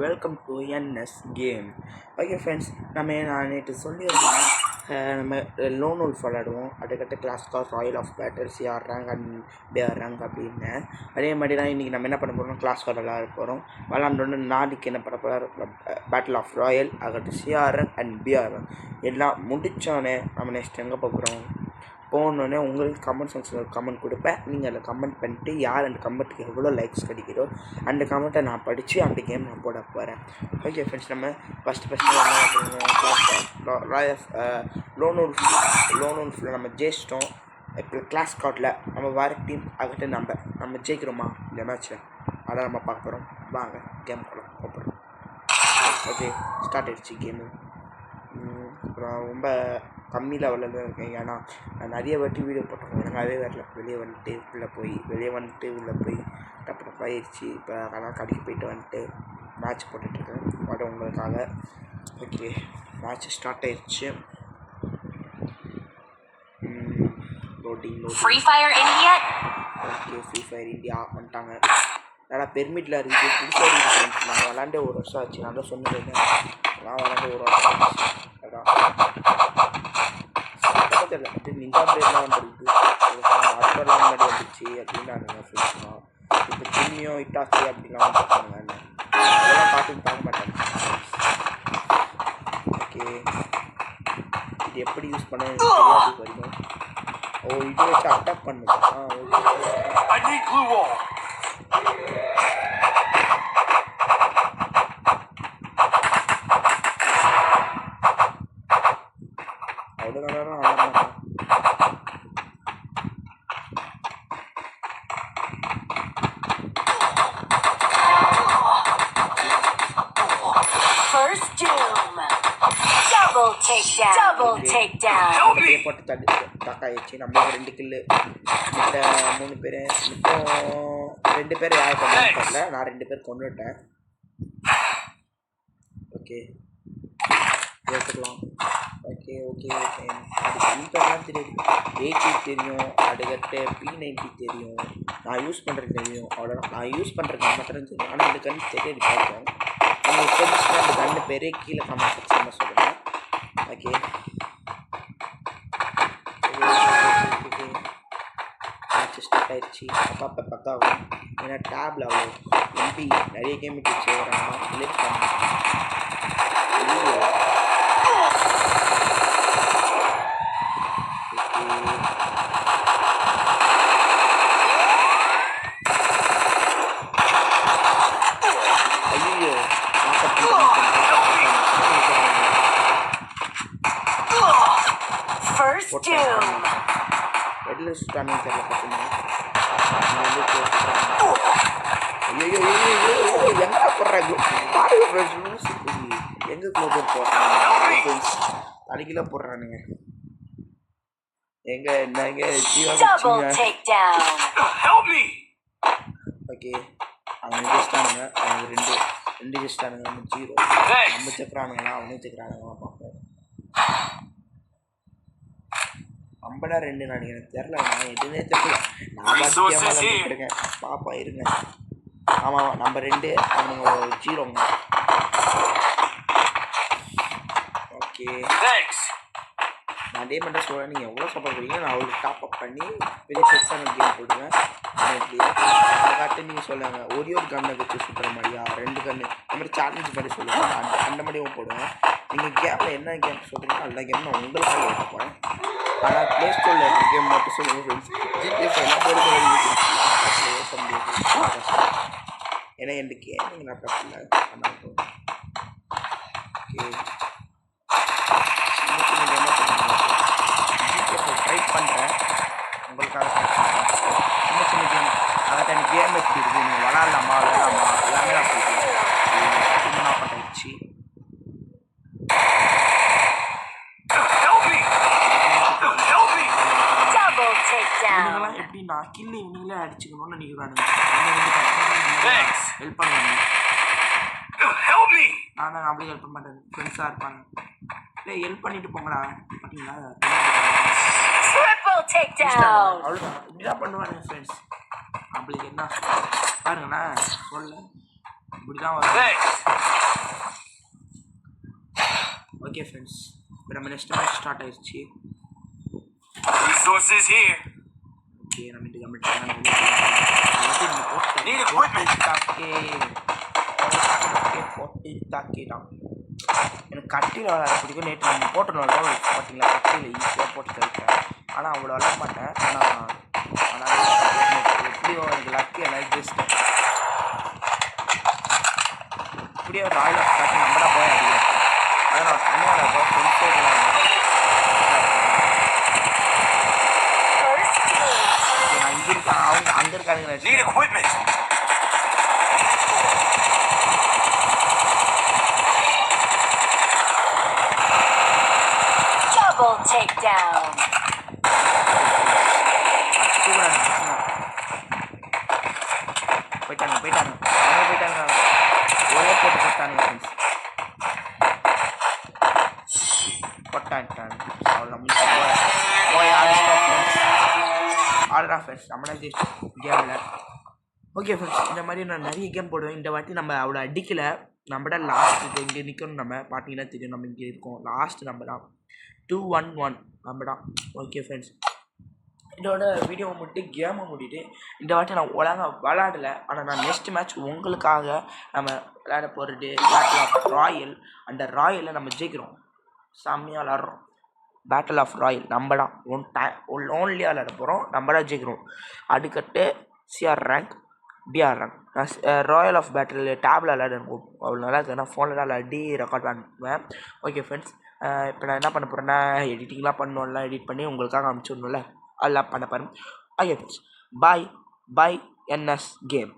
Welcome to NS game. Okay friends, நான் நேற்று சொல்லியிருந்தேன் நம்ம லோன் உல்ஃப் விளாடுவோம். அதுக்கடுத்து class cause royal of battle CR rank and BR rank அப்படின்னு. அதே மாதிரி தான் இன்றைக்கி நம்ம என்ன பண்ண போகிறோம், கிளாஸ் கார்டு விளாட போகிறோம். விளாண்டோன்னு நாளைக்கு என்ன பண்ண போகிறோம், பேட்டில் ஆஃப் ராயல், அதுக்கடுத்து CR rank and BR rank எல்லாம் முடித்தோடனே நம்ம நெக்ஸ்ட் எங்கே போகிறோம். போனோடனே உங்களுக்கு கமெண்ட் செக்ஷனில் கமெண்ட் கொடுப்பேன். நீங்கள் அதில் கமெண்ட் பண்ணிட்டு யார் அந்த கமெண்ட்டுக்கு எவ்வளோ லைக்ஸ் கிடைக்கிறோ அந்த கமெண்ட்டை நான் படித்து அந்த கேம் நான் போட போகிறேன். ஓகே ஃப்ரெண்ட்ஸ், நம்ம ஃபஸ்ட்டு லோன் உல்ஃபில் நம்ம ஜெயிச்சிட்டோம். இப்போ கிளாஸ் கார்டில் நம்ம வேறு டீம் ஆகிட்ட நம்ம ஜெயிக்கிறோமா இந்த மேட்ச்சில் அதான் நம்ம பார்க்க போகிறோம். வாங்க கேம் போகிறோம். ஓகே, ஸ்டார்ட் ஆகிடுச்சு கேமு. அப்புறம் ரொம்ப கம்மி லெவலில் தான் இருக்கேன், ஏன்னா நான் நிறைய வாட்டி வீடியோ போட்டிருக்கேன். எனக்காகவே வரல, வெளியே வந்துட்டு உள்ளே போய் டப்பாயிருச்சு. இப்போ அதெல்லாம் கடைக்கு போயிட்டு வந்துட்டு மேட்ச் போட்டுட்ருக்கேன் வாட்ட உங்களுக்காக. ஓகே, மேட்ச் ஸ்டார்ட் ஆயிடுச்சு. Loading free fire India. Okay, free fire India வந்துட்டாங்க. நல்லா பெர்மிட்டில் இருக்குது, புதுசாக இருக்குது. நான் விளாண்டே ஒரு வருஷம் ஆச்சு. நான் தான் சொன்னது, நான் விளாண்டே ஒரு வருஷம் ஆச்சு. அதான் தெரியல, நிஞ்சா பிளேட்லாம் வந்துருக்கு, அட்வர்லாம் முன்னாடி வந்துச்சு அப்படின்னு நான் சொல்லிக்கலாம். இப்போ சின்னியோ இட்டாசி அப்படிலாம் வந்துருக்காங்க. அதெல்லாம் பார்க்க மாட்டாங்க. ஓகே, இது எப்படி யூஸ் பண்ண தெரியாது வரைக்கும். ஓ, இது வச்சு அட்டாக் பண்ணுது. போட்டு தக்காயிடுச்சு. நம்ம 2 கில்லு, மற்ற 3 பேர், இப்போ 2 பேர் யார் கொண்டு தெரியல. நான் 2 பேர் கொண்டுட்டேன். ஓகே, எடுத்துக்கலாம். ஓகே ஓகே ஓகே அது கண்பெல்லாம் தெரியுது. AK தெரியும், அதுக்கடுத்து P90 தெரியும், நான் யூஸ் பண்ணுறது தெரியும். அவ்வளோதான், நான் யூஸ் பண்ணுறது மாத்திரம் தெரியும். ஆனால் இந்த கண் தெரியாது. பார்ப்போம் உங்களுக்கு தெரிஞ்சுன்னா அந்த கண்ணு பேரே கீழே கமெண்ட் செக்ஷனில் சொல்லுங்கள். ஓகே, மேட்ச் ஸ்டார்ட் ஆயிடுச்சு. அப்போ பக்காவும் ஏன்னா டேபில் அவ்வளோ MP நிறைய கேம் வச்சு வராங்க. ரிலேட் பண்ண எதில் சுட்டானு தெரியல. பார்த்தீங்கன்னா எங்கே போடுறாங்க பாருங்க, எங்கே குளோபர் போடுறாங்க, தலைக்கில போடுறானுங்க. எங்க என்னங்க ஓகே, அவங்க ஜெயிச்சிட்டானுங்க. அவங்க ரெண்டு ஜெயிச்சிட்டானுங்க. நம்ம 0. நம்ம செக்கிறானுங்களா அவனும் செக்கிறானுங்களா பார்ப்போம். 52 நான் எனக்கு தெரில, நான் எதுவுமே தெரியல. நான் இருக்கேன் பாப்பா இருங்க. ஆமாம், நம்ம 2 அவனுங்க 0ங்க. ஓகே, நான் அதே மட்டும் சொல்கிறேன். நீங்கள் எவ்வளோ சப்போர்ட் பண்ணுறீங்க, நான் அவ்வளோ டாப் அப் பண்ணி பெரிய பெருசான கேம் போடுவேன். காட்டு நீங்கள் சொல்லுங்கள், ஒரே ஒரு கன்னை வச்சு சுற்றுற மாதிரியா, 2 கன்று இந்த மாதிரி சேலஞ்ச் பண்ணி சொல்லுவேன். அந்த மாதிரியும் போடுவேன். நீங்கள் கேமில் என்ன கேம் சொல்கிறீங்களோ அந்த கேம் நான் உங்களுக்காக எடுக்க போகிறேன். ஆனால் ப்ளே ஸ்டோரில் இருக்க கேம் மட்டும் சொல்லுங்கள் ஃப்ரெண்ட்ஸ். ஜிபிஎஸ் எல்லாம் போட ஏன்னா என் கேமிங் லேப்டாப் இல்லை. ஆனால் ஓகே, ஜிபிஎஸ் ட்ரை பண்ணுறேன் உங்களுக்காக. சின்ன கேம் அதை எனக்கு கேம் எப்படி இருக்குது, நீங்கள் விளாட்லாமா எல்லாமே நான் சொல்லுவேன். சின்ன பண்ணிடுச்சு. இவங்கெல்லாம் எப்படின்னா கில்லு இவங்களே அடிச்சுக்கணும்னு நினைக்கிறானுங்க. ஹெல்ப் பண்ணுவாங்க. நான் அப்படி ஹெல்ப் பண்ண மாட்டேன், ஃப்ரெண்ட்ஸாக இருப்பாங்க. இல்லை ஹெல்ப் பண்ணிட்டு போங்கடா பார்த்தீங்களா, அவ்வளோதான். இப்படிதான் பண்ணுவானுங்க ஃப்ரெண்ட்ஸ். நம்மளுக்கு என்ன பாருங்கண்ணா சொல்ல இப்படி தான் வரும். ஓகே ஃப்ரெண்ட்ஸ், இப்போ நம்ம நெக்ஸ்ட் மேட்ச் ஸ்டார்ட் ஆயிடுச்சு. Resources here. ஓகே, நம்ம இது கம்ப்ளீட் தாக்கிட்டான். எனக்கு கட்டியில் விளையாட பிடிக்கும். நேற்று நம்ம போட்டோம் பார்த்தீங்களா, கட்டியில் ஈஸியாக போட்டு தவிர்த்தேன். ஆனால் அவ்வளோ விளையாட மாட்டேன். ஆனால் எப்படியோ எனக்கு லக்கி எல்லாம் ஜஸ்ட் இப்படியோ ராயல் ஆஃப் காட்டி நம்மளா போய் அடிக்கிறேன். அதை நான் தனியாக நான் இங்கே இருக்கேன், அவங்க அங்கே இருக்காங்க. Double takedown. போயிட்டாங்க ஒரே போட்டு போட்டானுங்க போட்டான். ஆல்ரா ஃப்ரெண்ட்ஸ், நம்மளா கேமில். ஓகே ஃப்ரெண்ட்ஸ், இந்த மாதிரி நான் நிறைய கேம் போடுவேன். இந்த வாட்டி நம்ம அவ்வளோ அடிக்கலை. நம்மட லாஸ்ட்டு இங்கே நிற்கணும். நம்ம பார்த்தீங்கன்னா தெரியும், நம்ம இங்கே இருக்கோம். லாஸ்ட்டு நம்ம தான் 2-1-1 நம்ம தான். ஓகே ஃப்ரெண்ட்ஸ், இதோட வீடியோவை முடிட்டு கேமை முடிட்டு இந்த வாட்டி நான் ஒழுங்காக விளாடலை. ஆனால் நான் நெக்ஸ்ட் மேட்ச் உங்களுக்காக நம்ம விளையாட போகிறது பேட்டில் ஆஃப் ராயல். அந்த ராயலை நம்ம ஜெயிக்கிறோம், செம்மையாக விளாட்றோம். பேட்டில் ஆஃப் ராயல் நம்ம தான் ஓன்லியாக விளையாட போகிறோம், நம்ம தான் ஜெயிக்கிறோம். அடுக்கட்டு சிஆர் ரேங்க், பிஆர் ரேங்க். நான் ராயல் ஆஃப் பேட்டில் டேபில் விளையாடணும், அவ்வளோ நல்லா இருக்குது. நான் ஃபோனில் விளையாடி ரெக்கார்ட் பண்ணுவேன். ஓகே ஃப்ரெண்ட்ஸ், இப்போ நான் என்ன பண்ண போகிறேன்னா எடிட்டிங்லாம் பண்ணணும்லாம் எடிட் பண்ணி உங்களுக்காக அனுப்பிச்சி விடணும்ல, அதெல்லாம் பண்ண பாருங்க. ஓகே ஃப்ரெண்ட்ஸ், பாய் NS கேம்.